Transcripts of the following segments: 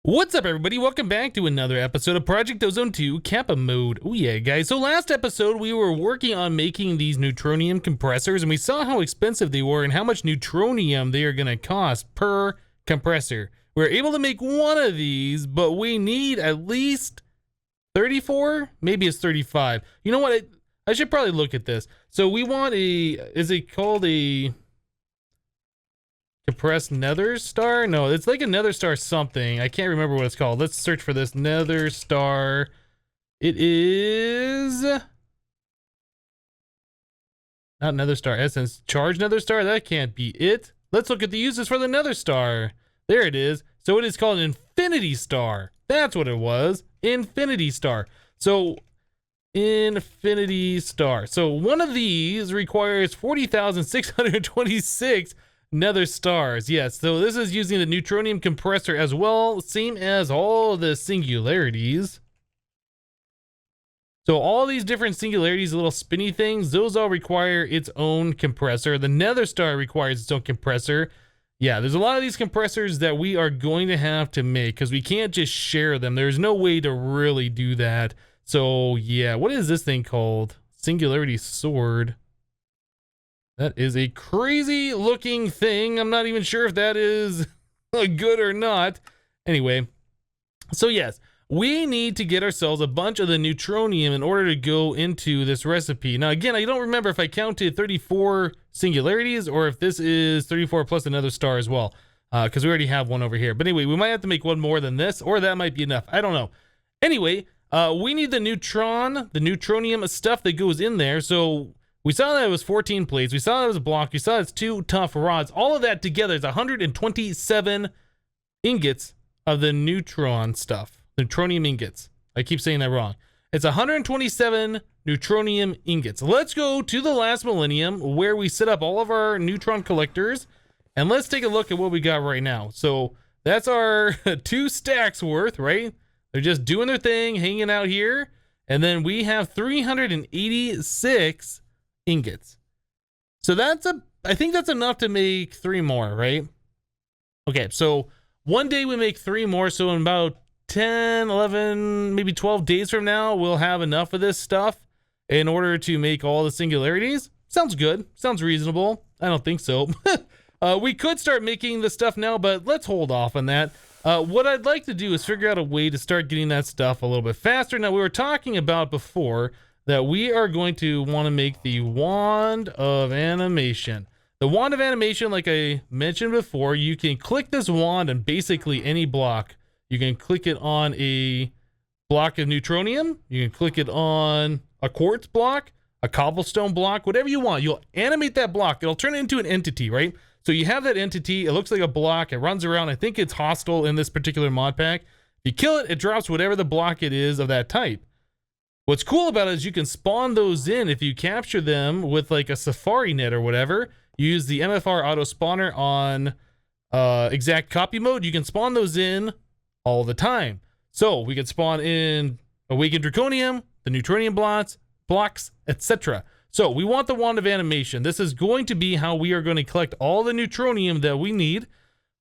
What's up, everybody? Welcome back to another episode of Project Ozone 2 Kappa Mode. Oh yeah, guys. So last episode, we were working on making these neutronium compressors, and we saw how expensive they were and how much neutronium they are going to cost per compressor. We were able to make one of these, but we need at least 34? Maybe it's 35. You know what? I should probably look at this. So we want is it called a compressed nether star? No, it's like a nether star something. I can't remember what it's called. Let's search for this nether star. It is not nether star essence. Charge nether star? That can't be it. Let's look at the uses for the nether star. There it is. So it is called an infinity star. That's what it was. Infinity star. So infinity star. So one of these requires 40,626 nether stars. Yes, so this is using the neutronium compressor as well, same as all the singularities. So all these different singularities, little spinny things, those all require its own compressor. The nether star requires its own compressor. Yeah, there's a lot of these compressors that we are going to have to make because we can't just share them. There's no way to really do that. So yeah, what is this thing called? Singularity sword. That is a crazy looking thing. I'm not even sure if that is good or not. Anyway, so yes, we need to get ourselves a bunch of the neutronium in order to go into this recipe. Now, again, I don't remember if I counted 34 singularities or if this is 34 plus another star as well, because we already have one over here. But anyway, we might have to make one more than this, or that might be enough. I don't know. Anyway, we need the neutronium stuff that goes in there. So we saw that it was 14 plates. We saw that it was a block. We saw it's 2 tough rods. All of that together is 127 ingots of the neutron stuff. Neutronium ingots. I keep saying that wrong. It's 127 neutronium ingots. Let's go to the last millennium where we set up all of our neutron collectors. And let's take a look at what we got right now. So that's our 2 stacks worth, right? They're just doing their thing, hanging out here. And then we have 386 ingots. So I think that's enough to make 3 more, right? Okay, so one day we make 3 more, so in about 10, 11, maybe 12 days from now, we'll have enough of this stuff in order to make all the singularities. Sounds good. Sounds reasonable. I don't think so. We could start making the stuff now, but let's hold off on that. What I'd like to do is figure out a way to start getting that stuff a little bit faster. Now, we were talking about before that we are going to want to make the wand of animation. The wand of animation, like I mentioned before, you can click this wand on basically any block. You can click it on a block of neutronium. You can click it on a quartz block, a cobblestone block, whatever you want. You'll animate that block. It'll turn it into an entity, right? So you have that entity. It looks like a block. It runs around. I think it's hostile in this particular mod pack. If you kill it, it drops whatever the block it is of that type. What's cool about it is you can spawn those in if you capture them with like a safari net or whatever. You use the MFR auto spawner on exact copy mode. You can spawn those in all the time. So we could spawn in awakened draconium, the neutronium blocks, etc. So we want the wand of animation. This is going to be how we are going to collect all the neutronium that we need.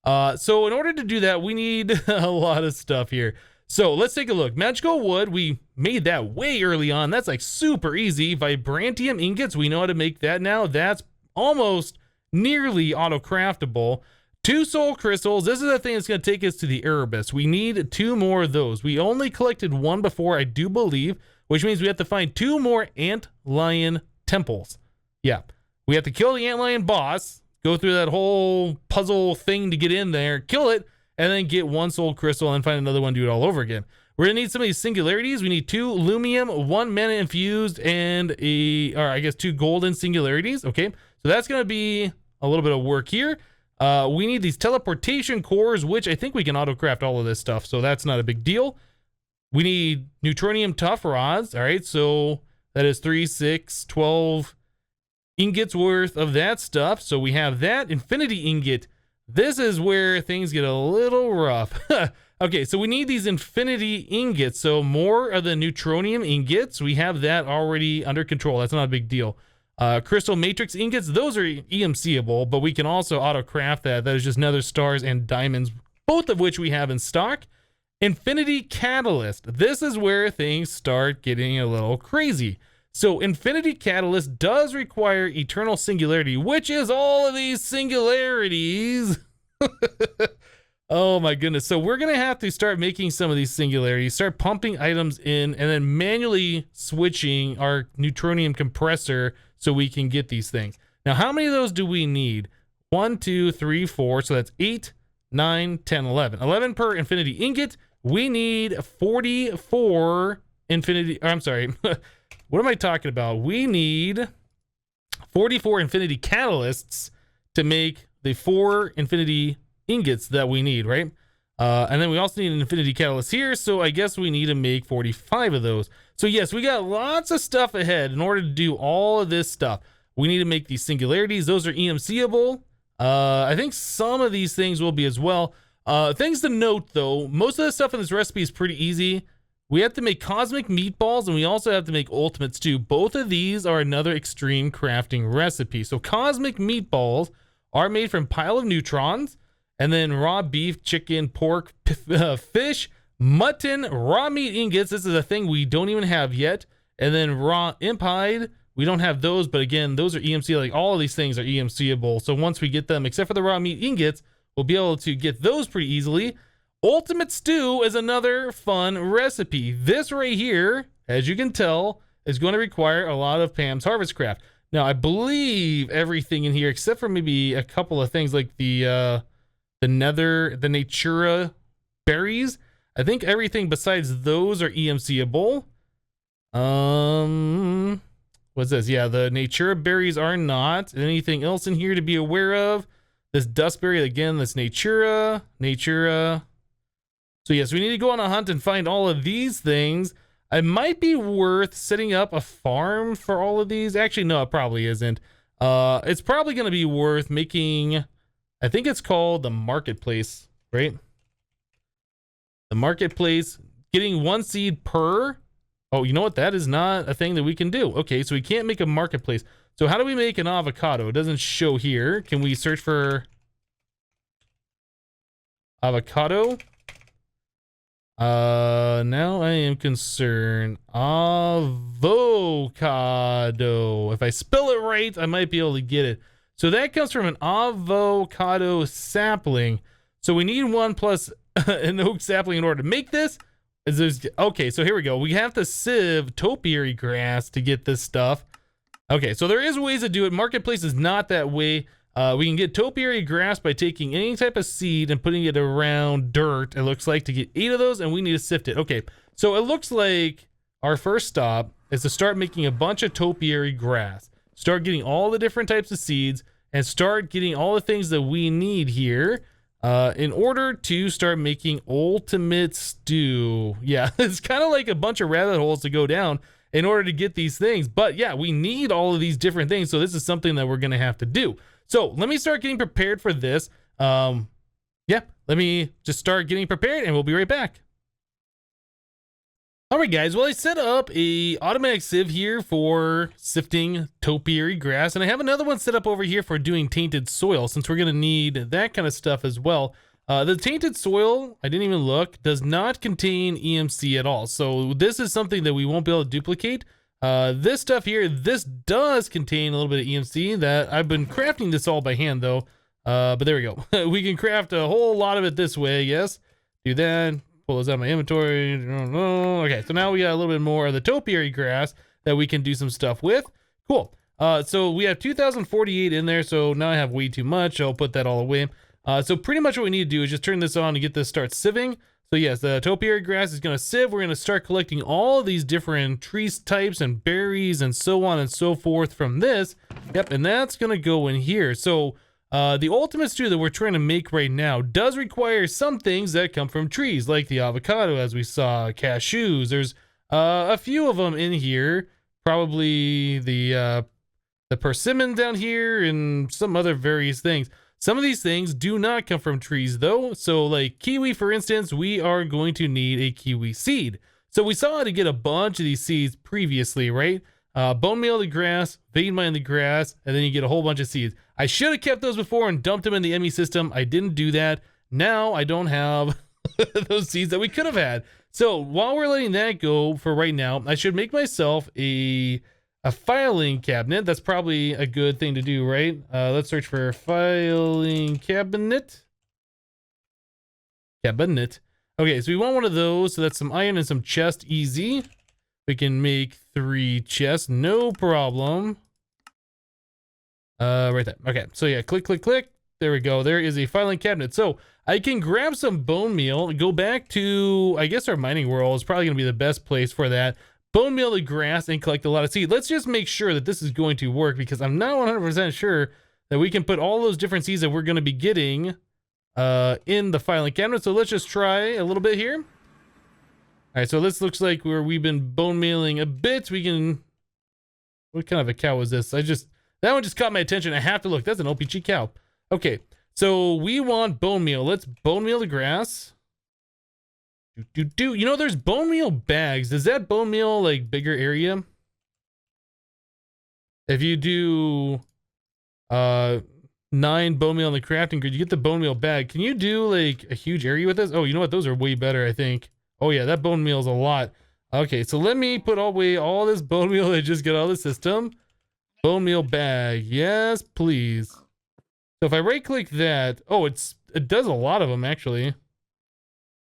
So in order to do that, we need a lot of stuff here. So let's take a look. Magical wood, we made that way early on. That's like super easy. Vibrantium ingots, we know how to make that now. That's almost nearly auto-craftable. 2 soul crystals. This is the thing that's going to take us to the Erebus. We need 2 more of those. We only collected 1 before, I do believe, which means we have to find 2 more antlion temples. Yeah, we have to kill the antlion boss, go through that whole puzzle thing to get in there, kill it, and then get 1 soul crystal and find another one, do it all over again. We're gonna need some of these singularities. We need 2 lumium, 1 mana infused, and 2 golden singularities. Okay, so that's gonna be a little bit of work here. We need these teleportation cores, which I think we can auto-craft all of this stuff, so that's not a big deal. We need neutronium tough rods. All right, so that is 3, 6, 12 ingots worth of that stuff. So we have that infinity ingot. This is where things get a little rough. Okay, so we need these infinity ingots. So more of the neutronium ingots. We have that already under control. That's not a big deal. Crystal matrix ingots, those are EMCable, but we can also auto craft that. That is just nether stars and diamonds, both of which we have in stock. Infinity Catalyst. This is where things start getting a little crazy. So Infinity Catalyst does require eternal singularity, which is all of these singularities. Oh my goodness. So we're going to have to start making some of these singularities, start pumping items in, and then manually switching our neutronium compressor so we can get these things. Now, how many of those do we need? 1, 2, 3, 4. So that's 8, 9, 10, 11. 11 per infinity ingot. We need 44 infinity. I'm sorry. What am I talking about? We need 44 infinity catalysts to make the 4 infinity ingots that we need, right? And then we also need an infinity catalyst here, so I guess we need to make 45 of those. So yes, we got lots of stuff ahead in order to do all of this stuff. We need to make these singularities. Those are EMC-able. I think some of these things will be as well. Things to note, though, most of the stuff in this recipe is pretty easy. We have to make cosmic meatballs, and we also have to make ultimates too. Both of these are another extreme crafting recipe. So cosmic meatballs are made from pile of neutrons, and then raw beef, chicken, pork, fish, mutton, raw meat ingots. This is a thing we don't even have yet. And then raw impide. We don't have those, but again, those are EMC. Like all of these things are EMC-able. So once we get them, except for the raw meat ingots, we'll be able to get those pretty easily. Ultimate stew is another fun recipe. This right here, as you can tell, is going to require a lot of Pam's Harvest Craft. Now, I believe everything in here, except for maybe a couple of things like the Natura berries. I think everything besides those are EMC-able. What's this? Yeah, the Natura berries are not. Anything else in here to be aware of? This dustberry, again, that's Natura. So yes, we need to go on a hunt and find all of these things. It might be worth setting up a farm for all of these. Actually, no, it probably isn't. It's probably going to be worth making, I think it's called the marketplace, right? The marketplace, getting 1 seed per. Oh, you know what? That is not a thing that we can do. Okay, so we can't make a marketplace. So how do we make an avocado? It doesn't show here. Can we search for avocado? Now I am concerned. Avocado. If I spell it right, I might be able to get it. So that comes from an avocado sapling. So we need 1 plus an oak sapling in order to make this. Okay, so here we go. We have to sieve topiary grass to get this stuff. Okay, so there is ways to do it. Marketplace is not that way. We can get topiary grass by taking any type of seed and putting it around dirt, it looks like, to get 8 of those, and we need to sift it. Okay, so it looks like our first stop is to start making a bunch of topiary grass. Start getting all the different types of seeds and start getting all the things that we need here in order to start making ultimate stew. Yeah, it's kind of like a bunch of rabbit holes to go down in order to get these things. But yeah, we need all of these different things. So this is something that we're going to have to do. So let me start getting prepared for this. Yeah, let me just start getting prepared and we'll be right back. All right, guys. Well, I set up a automatic sieve here for sifting topiary grass, and I have another one set up over here for doing tainted soil, since we're going to need that kind of stuff as well. The tainted soil, I didn't even look, does not contain EMC at all. So this is something that we won't be able to duplicate. This stuff here, this does contain a little bit of EMC. That I've been crafting this all by hand though. But there we go. We can craft a whole lot of it this way. Yes, do that. Pull this out of my inventory. Okay, so now we got a little bit more of the topiary grass that we can do some stuff with. Cool. So we have 2048 in there. So now I have way too much. I'll put that all away. So pretty much what we need to do is just turn this on to get this start sieving. So yes, the topiary grass is going to sieve. We're going to start collecting all these different tree types and berries and so on and so forth from this. Yep, and that's going to go in here. So the ultimate stew that we're trying to make right now does require some things that come from trees, like the avocado, as we saw, cashews. There's a few of them in here. Probably the persimmon down here and some other various things. Some of these things do not come from trees though. So like kiwi, for instance, we are going to need a kiwi seed. So we saw how to get a bunch of these seeds previously, right? Bone meal the grass, vein mine the grass, and then you get a whole bunch of seeds. I should have kept those before and dumped them in the ME system. I didn't do that. Now I don't have those seeds that we could have had. So while we're letting that go for right now, I should make myself a filing cabinet. That's probably a good thing to do, right? Let's search for filing cabinet. Okay, so we want one of those. So that's some iron and some chest. Easy. We can make 3 chests, no problem. Right there. Okay, so yeah, click, click, click. There we go. There is a filing cabinet. So I can grab some bone meal, go back to, I guess our mining world is probably going to be the best place for that. Bone meal the grass and collect a lot of seed. Let's just make sure that this is going to work, because I'm not 100% sure that we can put all those different seeds that we're going to be getting in the filing cabinet. So let's just try a little bit here. All right, so this looks like we've been bone mealing a bit. We can, what kind of a cow is this? That one just caught my attention. I have to look. That's an OPG cow. Okay, so we want bone meal. Let's bone meal the grass. You know, there's bone meal bags. Does that bone meal like bigger area? If you do 9 bone meal in the crafting grid, you get the bone meal bag. Can you do like a huge area with this? Oh, you know what? Those are way better, I think. Oh yeah, that bone meal is a lot. Okay, so let me put away all this bone meal that just got out of the system. Bone meal bag. Yes, please. So if I right click that, oh, it does a lot of them actually.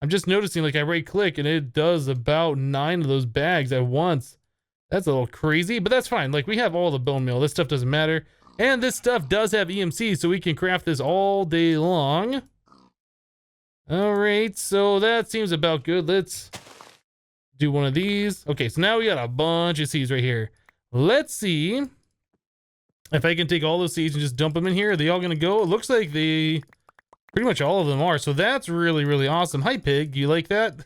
I'm just noticing, like, I right click and it does about 9 of those bags at once. That's a little crazy, but that's fine. Like, we have all the bone meal. This stuff doesn't matter. And this stuff does have EMC, so we can craft this all day long. All right, so that seems about good. Let's do one of these. Okay, so now we got a bunch of seeds right here. Let's see if I can take all those seeds and just dump them in here. Are they all gonna go? It looks like pretty much all of them are. So that's really, really awesome. Hi, pig. You like that?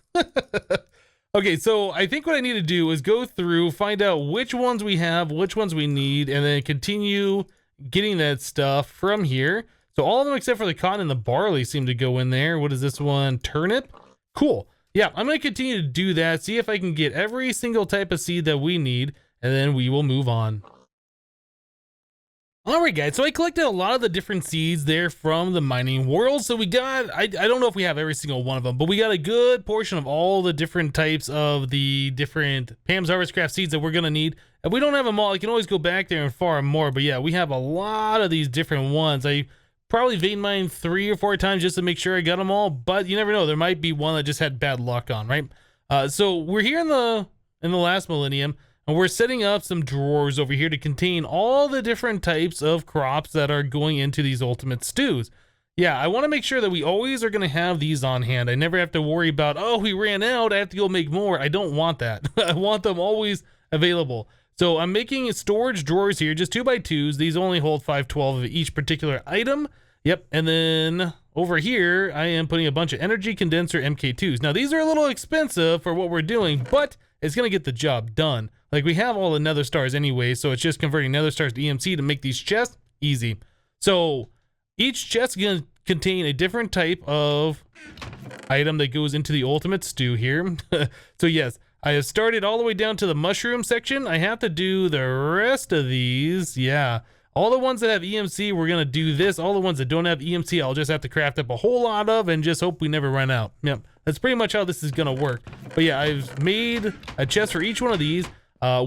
Okay, so I think what I need to do is go through, find out which ones we have, which ones we need, and then continue getting that stuff from here. So all of them except for the cotton and the barley seem to go in there. What is this one? Turnip? Cool. Yeah, I'm going to continue to do that, see if I can get every single type of seed that we need, and then we will move on. Alright guys, so I collected a lot of the different seeds there from the mining world. So we got, I don't know if we have every single one of them, but we got a good portion of all the different types of the different Pam's Harvest Craft seeds that we're going to need. If we don't have them all, I can always go back there and farm more. But yeah, we have a lot of these different ones. I probably vein mined 3 or 4 times just to make sure I got them all, but you never know. There might be one that just had bad luck on, right? So we're here in the last millennium. And we're setting up some drawers over here to contain all the different types of crops that are going into these ultimate stews. Yeah, I want to make sure that we always are going to have these on hand. I never have to worry about, oh, we ran out, I have to go make more. I don't want that. I want them always available. So I'm making storage drawers here, just 2x2s. These only hold 512 of each particular item. Yep, and then over here, I am putting a bunch of energy condenser MK2s. Now, these are a little expensive for what we're doing, but it's going to get the job done. Like, we have all the nether stars anyway, so it's just converting nether stars to EMC to make these chests easy. So each chest is going to contain a different type of item that goes into the ultimate stew here. So yes, I have started all the way down to the mushroom section. I have to do the rest of these. Yeah, all the ones that have EMC, we're going to do this. All the ones that don't have EMC, I'll just have to craft up a whole lot of and just hope we never run out. Yep, that's pretty much how this is going to work. But yeah, I've made a chest for each one of these.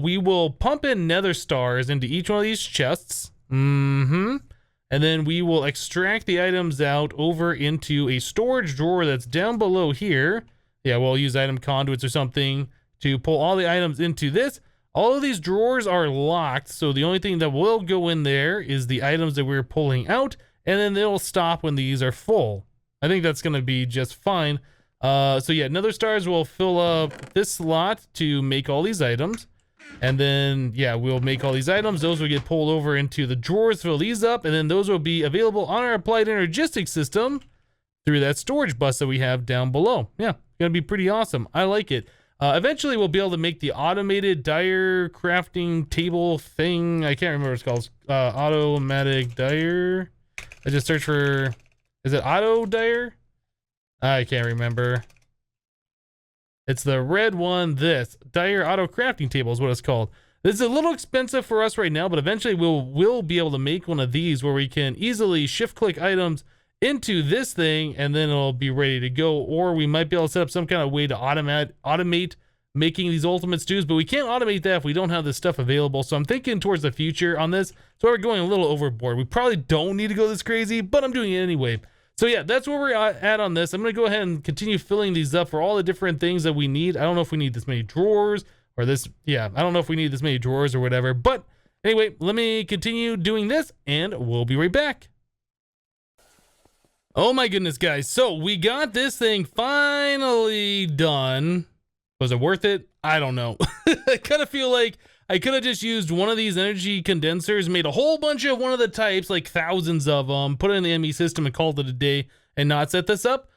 We will pump in nether stars into each one of these chests. And then we will extract the items out over into a storage drawer that's down below here. Yeah, we'll use item conduits or something to pull all the items into this. All of these drawers are locked, so the only thing that will go in there is the items that we're pulling out, and then they'll stop when these are full. I think that's going to be just fine. So yeah, nether stars will fill up this slot to make all these items. And then, yeah, we'll make all these items. Those will get pulled over into the drawers, fill these up, and then those will be available on our applied energistics system through that storage bus that we have down below. Yeah, gonna be pretty awesome. I like it. Eventually, we'll be able to make the automated dyer crafting table thing. I can't remember what it's called. Automatic dyer. I just searched for, is it auto dyer? I can't remember. It's the red one, this. Dyer Auto Crafting Table is what it's called. This is a little expensive for us right now, but eventually we'll be able to make one of these where we can easily shift-click items into this thing, and then it'll be ready to go. Or we might be able to set up some kind of way to automate making these ultimate stews, but we can't automate that if we don't have this stuff available. So I'm thinking towards the future on this. So we're going a little overboard. We probably don't need to go this crazy, but I'm doing it anyway. So yeah, that's where we're at on this. I'm going to go ahead and continue filling these up for all the different things that we need. I don't know if we need this many drawers or this. Yeah, I don't know if we need this many drawers or whatever. But anyway, let me continue doing this and we'll be right back. Oh my goodness, guys. So we got this thing finally done. Was it worth it? I don't know. I kind of feel like I could have just used one of these energy condensers, made a whole bunch of one of the types, like thousands of them, put it in the ME system and called it a day and not set this up.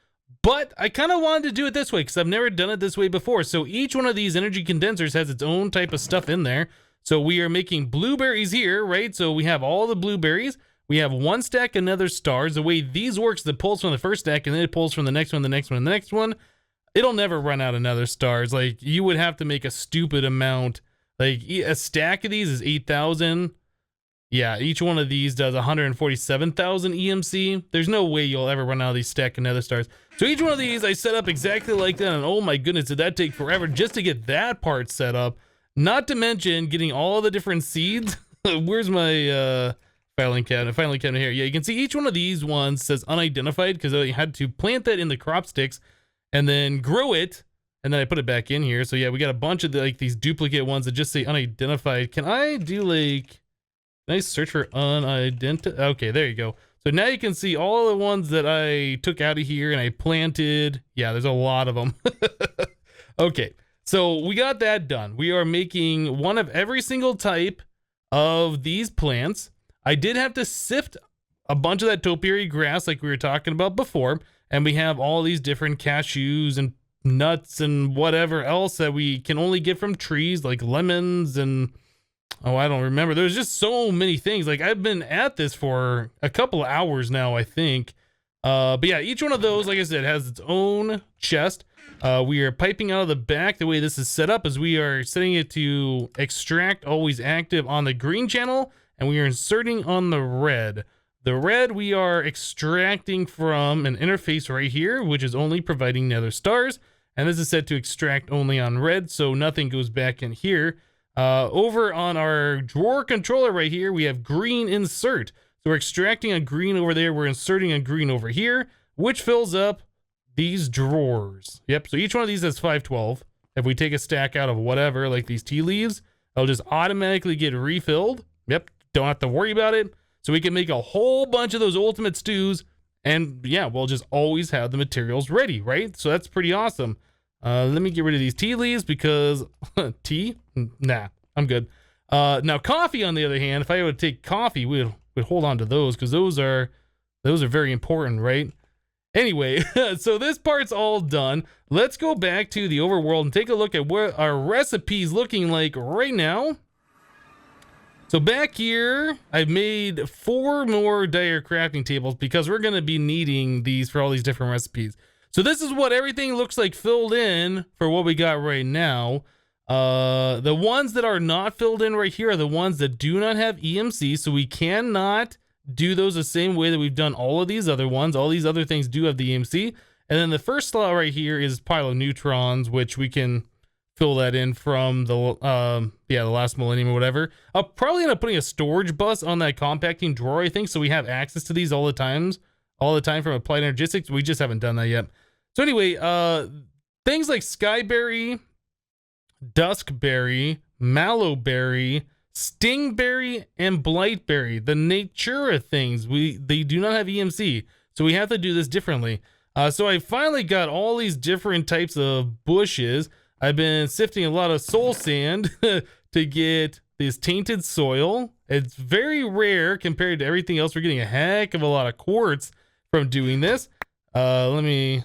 But I kind of wanted to do it this way because I've never done it this way before. So each one of these energy condensers has its own type of stuff in there. So we are making blueberries here, right? So we have all the blueberries. We have one stack of nether stars. The way these works, it pulls from the first stack and then it pulls from the next one, the next one, and the next one. It'll never run out of nether stars. Like, you would have to make a stupid amount. Like, a stack of these is 8,000. Yeah, each one of these does 147,000 EMC. There's no way you'll ever run out of these stack of nether stars. So each one of these I set up exactly like that, and oh my goodness, did that take forever just to get that part set up. Not to mention getting all the different seeds. Where's my filing cabinet here? Yeah, you can see each one of these ones says unidentified because I had to plant that in the crop sticks and then grow it, and then I put it back in here. So yeah, we got a bunch of these duplicate ones that just say unidentified. Can I do like, can I search for unidentified? Okay, there you go. So now you can see all the ones that I took out of here and I planted. Yeah, there's a lot of them. Okay, so we got that done. We are making one of every single type of these plants. I did have to sift a bunch of that topiary grass like we were talking about before. And we have all these different cashews and nuts and whatever else that we can only get from trees, like lemons and, oh, I don't remember. There's just so many things. Like, I've been at this for a couple of hours now, I think. But yeah, each one of those, like I said, has its own chest. We are piping out of the back. The way this is set up is we are setting it to extract always active on the green channel, and we are inserting on the red. The red we are extracting from an interface right here, which is only providing nether stars. And this is set to extract only on red, so nothing goes back in here. Over on our drawer controller right here, we have green insert. So we're extracting a green over there, we're inserting a green over here, which fills up these drawers. Yep, so each one of these has 512. If we take a stack out of whatever, like these tea leaves, it'll just automatically get refilled. Yep, don't have to worry about it. So we can make a whole bunch of those ultimate stews, and yeah, we'll just always have the materials ready, right? So that's pretty awesome. Let me get rid of these tea leaves because tea? Nah, I'm good. Now coffee, on the other hand, if I would take coffee, we'd hold on to those because those are very important, right? Anyway, so this part's all done. Let's go back to the overworld and take a look at what our recipe's looking like right now. So back here, I've made 4 more dire crafting tables because we're going to be needing these for all these different recipes. So this is what everything looks like filled in for what we got right now. The ones that are not filled in right here are the ones that do not have EMC, so we cannot do those the same way that we've done all of these other ones. All these other things do have the EMC. And then the first slot right here is pile of neutrons, which we can fill that in from the last millennium or whatever. I'll probably end up putting a storage bus on that compacting drawer, I think, so we have access to these all the time from Applied Energistics. We just haven't done that yet. So anyway, things like Skyberry, Duskberry, Mallowberry, Stingberry, and Blightberry, the Natura things, they do not have EMC, so we have to do this differently. So I finally got all these different types of bushes. I've been sifting a lot of soul sand to get this tainted soil. It's very rare compared to everything else. We're getting a heck of a lot of quartz from doing this. Let me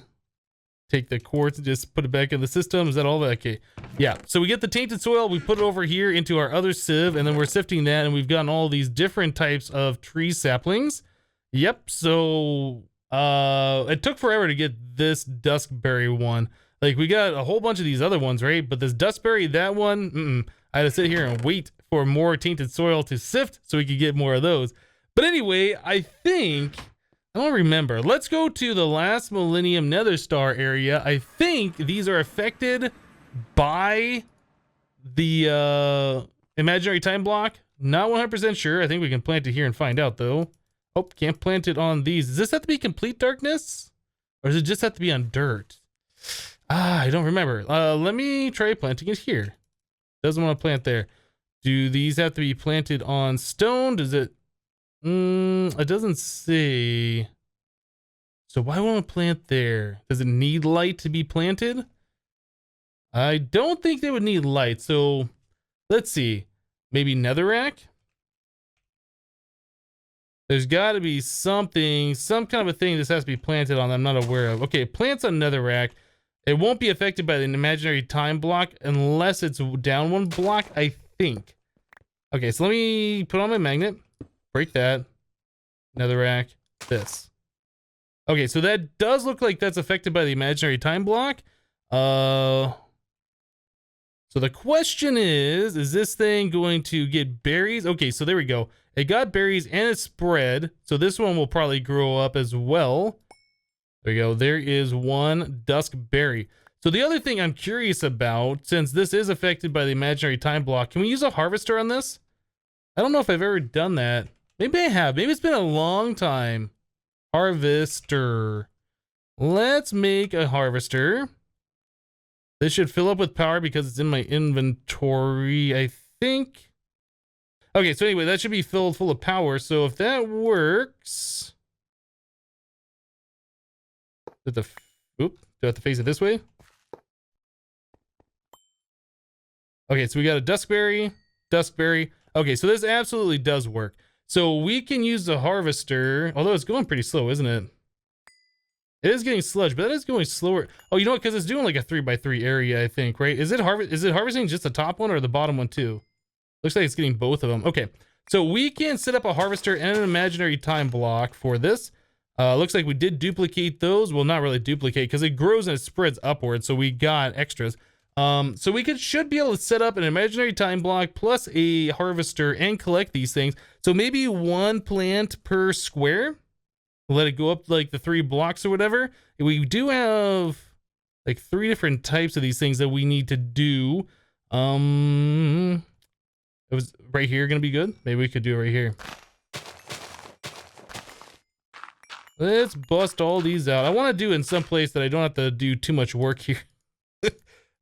take the quartz and just put it back in the system. Is that all that? Okay. Yeah. So we get the tainted soil. We put it over here into our other sieve, and then we're sifting that, and we've gotten all these different types of tree saplings. Yep. So it took forever to get this duskberry one. Like, we got a whole bunch of these other ones, right? But this dustberry, that one, I had to sit here and wait for more tainted soil to sift so we could get more of those. But anyway, I think I don't remember. Let's go to the last Millennium Nether Star area. I think these are affected by the imaginary time block. Not 100% sure. I think we can plant it here and find out though. Oh, can't plant it on these. Does this have to be complete darkness? Or does it just have to be on dirt? I don't remember. Let me try planting it here. Doesn't want to plant there. Do these have to be planted on stone? Does it? It doesn't say. So why won't it plant there? Does it need light to be planted? I don't think they would need light. So let's see. Maybe netherrack? There's got to be something, some kind of a thing this has to be planted on that I'm not aware of. Okay, plants on netherrack. It won't be affected by the imaginary time block unless it's down one block, I think. Okay, so let me put on my magnet. Break that. Netherrack. This. Okay, so that does look like that's affected by the imaginary time block. So the question is this thing going to get berries? Okay, so there we go. It got berries and it spread. So this one will probably grow up as well. There we go. There is one dusk berry. So the other thing I'm curious about, since this is affected by the imaginary time block, can we use a harvester on this? I don't know if I've ever done that. Maybe I have. Maybe it's been a long time. Harvester. Let's make a harvester. This should fill up with power because it's in my inventory, I think. Okay, so anyway, that should be filled full of power. So if that works... Do I have to face it this way? Okay, so we got a duskberry. Okay, so this absolutely does work. So we can use the harvester, although it's going pretty slow, isn't it? It is getting sludge, but that is going slower. Oh, you know what? Because it's doing like a 3x3 area, I think, right? Is it harvesting just the top one or the bottom one too? Looks like it's getting both of them. Okay, so we can set up a harvester and an imaginary time block for this. Looks like we did duplicate those. Well, not really duplicate because it grows and it spreads upwards. So we got extras. So we should be able to set up an imaginary time block plus a harvester and collect these things. So maybe one plant per square. Let it go up like the 3 blocks or whatever. We do have like 3 different types of these things that we need to do. It was right here gonna be good. Maybe we could do it right here. Let's bust all these out. I want to do it in some place that I don't have to do too much work here.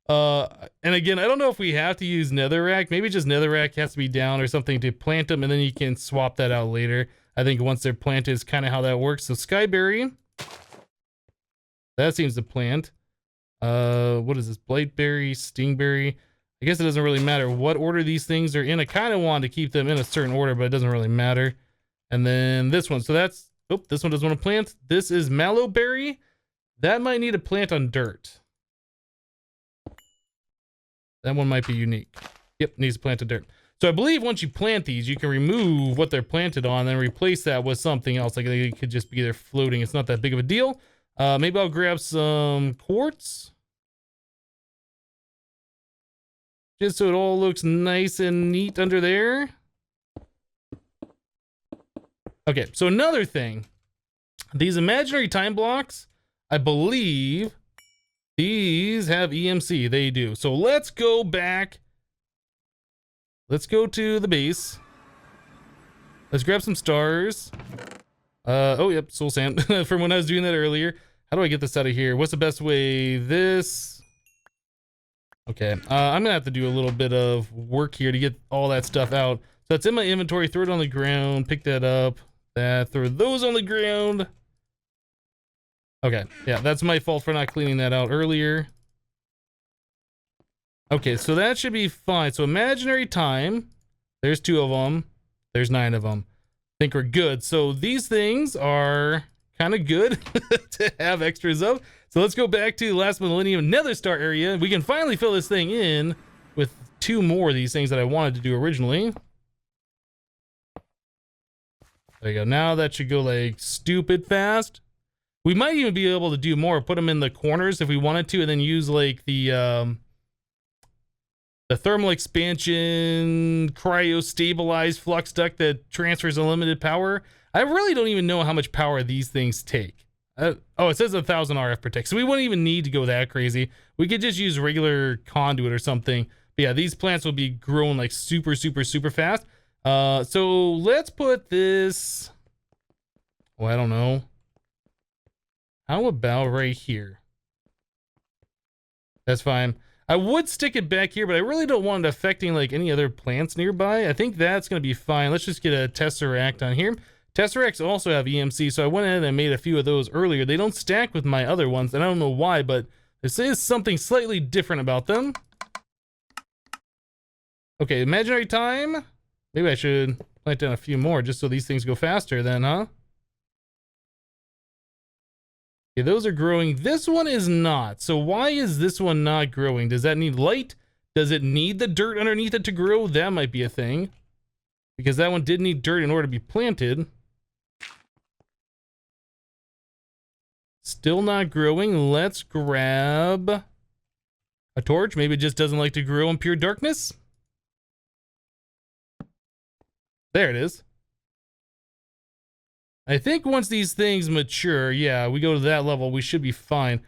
And again, I don't know if we have to use netherrack. Maybe just netherrack has to be down or something to plant them, and then you can swap that out later. I think once they're planted is kind of how that works. So skyberry. That seems to plant. What is this? Blightberry, stingberry. I guess it doesn't really matter what order these things are in. I kind of want to keep them in a certain order, but it doesn't really matter. And then this one. So that's... Oh, this one doesn't want to plant. This is mallowberry. That might need a plant on dirt. That one might be unique. Yep, needs to plant on dirt. So I believe once you plant these, you can remove what they're planted on and then replace that with something else. Like they could just be there floating. It's not that big of a deal. Maybe I'll grab some quartz. Just so it all looks nice and neat under there. Okay, so another thing. These imaginary time blocks, I believe these have EMC. They do. So let's go back. Let's go to the base. Let's grab some stars. Oh, yep, soul sand from when I was doing that earlier. How do I get this out of here? What's the best way? This. Okay, I'm gonna have to do a little bit of work here to get all that stuff out. So it's in my inventory. Throw it on the ground. Pick that up. Throw those on the ground. Okay, yeah, that's my fault for not cleaning that out earlier. Okay, so that should be fine. So imaginary time, there's 2 of them. There's 9 of them. I think we're good. So these things are kind of good to have extras of. So let's go back to the last Millennium Nether Star area. We can finally fill this thing in with 2 more of these things that I wanted to do originally. There you go. Now that should go like stupid fast. We might even be able to do more. Put them in the corners if we wanted to, and then use like the the thermal expansion, cryo stabilized flux duct that transfers unlimited power. I really don't even know how much power these things take. Oh, it says 1,000 RF per tick, so we wouldn't even need to go that crazy. We could just use regular conduit or something. But yeah, these plants will be growing like super fast. So let's put this, oh, I don't know. How about right here? That's fine. I would stick it back here, but I really don't want it affecting like any other plants nearby. I think that's going to be fine. Let's just get a Tesseract on here. Tesseracts also have EMC, so I went ahead and made a few of those earlier. They don't stack with my other ones, and I don't know why, but this is something slightly different about them. Okay, imaginary time. Maybe I should plant down a few more just so these things go faster then, huh? Okay, those are growing. This one is not. So why is this one not growing? Does that need light? Does it need the dirt underneath it to grow? That might be a thing. Because that one did need dirt in order to be planted. Still not growing. Let's grab a torch. Maybe it just doesn't like to grow in pure darkness. There it is. I think once these things mature, yeah, we go to that level, we should be fine.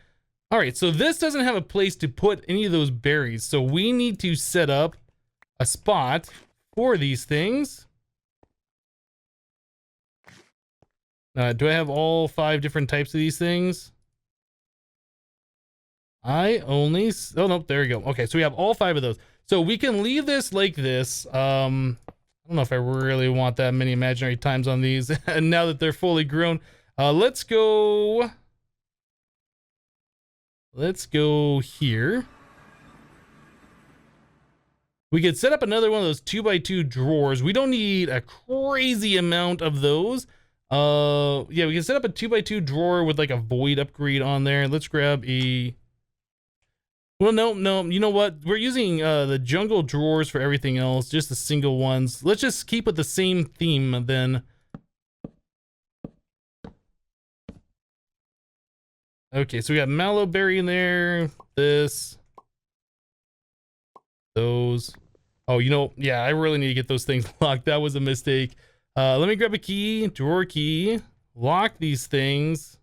All right, so this doesn't have a place to put any of those berries. So we need to set up a spot for these things. Do I have all 5 different types of these things? I only... Oh, nope, there we go. Okay, so we have all 5 of those. So we can leave this like this. I don't know if I really want that many imaginary times on these. And now that they're fully grown, let's go here. We could set up another one of those 2x2 drawers. We don't need a crazy amount of those. Yeah, we can set up a 2x2 drawer with like a void upgrade on there. Let's grab a... Well, no, you know what? We're using the jungle drawers for everything else, just the single ones. Let's just keep with the same theme then. Okay, so we got mallowberry in there, this, those. Oh, you know, yeah, I really need to get those things locked. That was a mistake. Let me grab a key, drawer key, lock these things.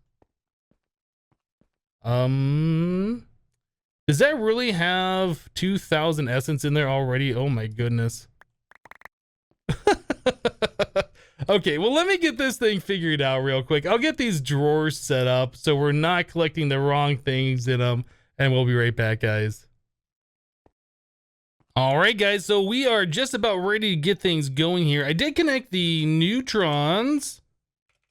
Does that really have 2,000 essence in there already? Oh my goodness. Okay, well, let me get this thing figured out real quick. I'll get these drawers set up so we're not collecting the wrong things in them, and we'll be right back, guys. All right, guys, so we are just about ready to get things going here. I did connect the neutrons,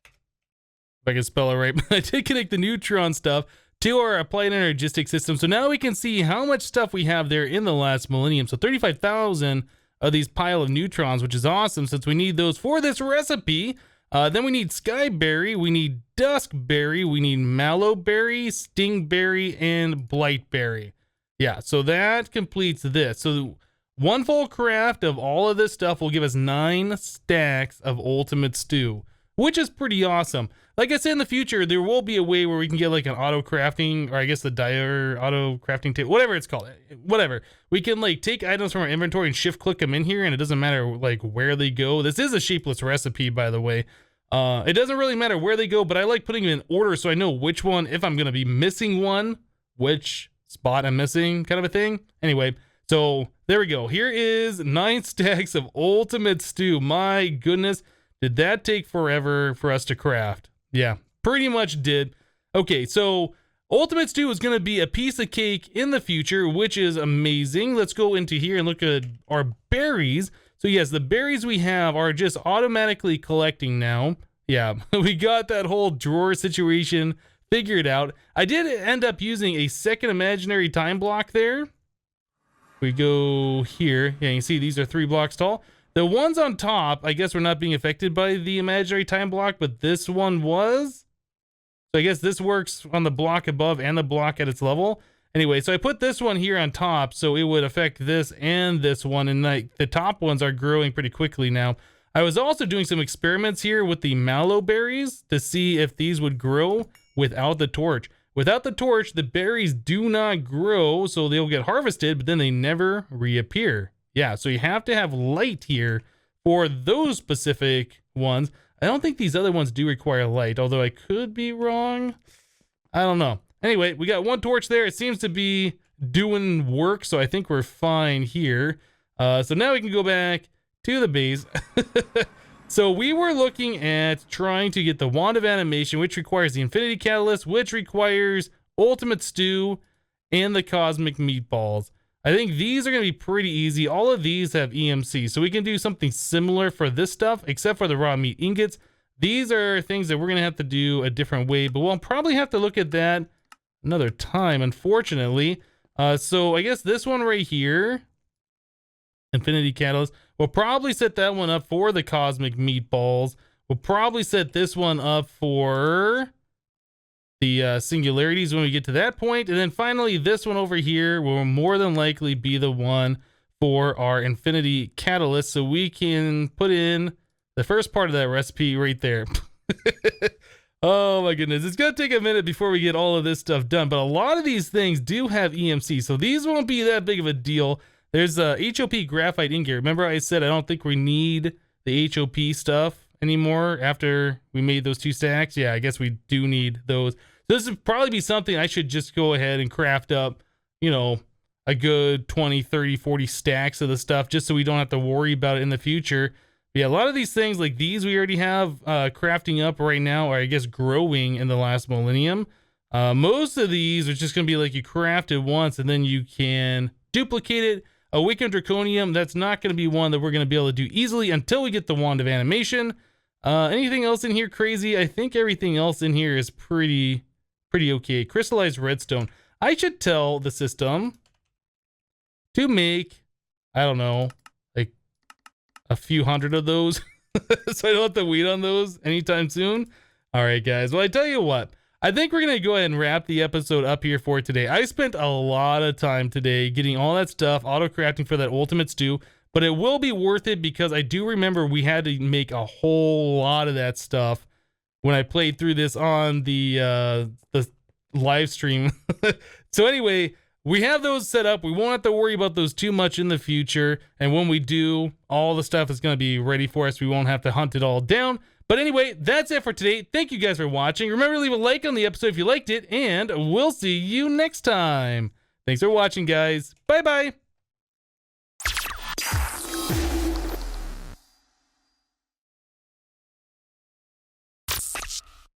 if I can spell it right, but I did connect the neutron stuff to our applied energistic system. So now we can see how much stuff we have there in the last millennium. So 35,000 of these pile of neutrons, which is awesome since we need those for this recipe. Then we need skyberry, we need duskberry, we need mallowberry, stingberry, and blightberry. Yeah, so that completes this. So one full craft of all of this stuff will give us 9 stacks of ultimate stew, which is pretty awesome. Like I said, in the future, there will be a way where we can get like an auto crafting, or I guess the dire auto crafting table, whatever it's called, whatever. We can like take items from our inventory and shift click them in here, and it doesn't matter like where they go. This is a shapeless recipe, by the way. It doesn't really matter where they go, but I like putting them in order so I know which one, if I'm going to be missing one, which spot I'm missing, kind of a thing. Anyway, so there we go. Here is 9 stacks of ultimate stew. My goodness, did that take forever for us to craft? Yeah, pretty much did. Okay, so ultimate stew is going to be a piece of cake in the future, which is amazing. Let's go into here and look at our berries. So yes, the berries we have are just automatically collecting now. Yeah, we got that whole drawer situation figured out. I did end up using a second imaginary time block there. We go here. Yeah, you can see these are 3 blocks tall. The ones on top, I guess, were not being affected by the imaginary time block, but this one was. So I guess this works on the block above and the block at its level. Anyway, so I put this one here on top, so it would affect this and this one, and like the top ones are growing pretty quickly now. I was also doing some experiments here with the mallowberries to see if these would grow without the torch, without the torch, the berries do not grow, so they'll get harvested, but then they never reappear. Yeah, so you have to have light here for those specific ones. I don't think these other ones do require light, although I could be wrong. I don't know. Anyway, we got one torch there. It seems to be doing work, so I think we're fine here. So now we can go back to the base. So we were looking at trying to get the Wand of Animation, which requires the Infinity Catalyst, which requires Ultimate Stew, and the Cosmic Meatballs. I think these are going to be pretty easy. All of these have EMC, so we can do something similar for this stuff, except for the raw meat ingots. These are things that we're going to have to do a different way, but we'll probably have to look at that another time, unfortunately. So I guess this one right here, Infinity Catalyst, we'll probably set that one up for the Cosmic Meatballs. We'll probably set this one up for the Singularities when we get to that point. And then finally, this one over here will more than likely be the one for our Infinity Catalyst. So we can put in the first part of that recipe right there. Oh my goodness, it's gonna take a minute before we get all of this stuff done, but a lot of these things do have EMC, so these won't be that big of a deal. There's HOP graphite ingot. Remember I said I don't think we need the HOP stuff anymore after we made those 2 stacks? Yeah, I guess we do need those. So this would probably be something I should just go ahead and craft up, you know, a good 20, 30, 40 stacks of the stuff just so we don't have to worry about it in the future. Yeah, a lot of these things like these we already have crafting up right now, or I guess growing in the last millennium. Most of these are just going to be like you craft it once and then you can duplicate it. Awakened Draconium, that's not going to be one that we're going to be able to do easily until we get the Wand of Animation. Anything else in here crazy? I think everything else in here is pretty okay. Crystallized redstone. I should tell the system to make, I don't know, like a few hundred of those so I don't have to wait on those anytime soon. All right, guys. Well, I tell you what, I think we're going to go ahead and wrap the episode up here for today. I spent a lot of time today getting all that stuff, auto-crafting for that ultimate stew, but it will be worth it because I do remember we had to make a whole lot of that stuff when I played through this on the live stream. So anyway, we have those set up. We won't have to worry about those too much in the future. And when we do, all the stuff is going to be ready for us. We won't have to hunt it all down. But anyway, that's it for today. Thank you guys for watching. Remember to leave a like on the episode if you liked it, and we'll see you next time. Thanks for watching, guys. Bye-bye.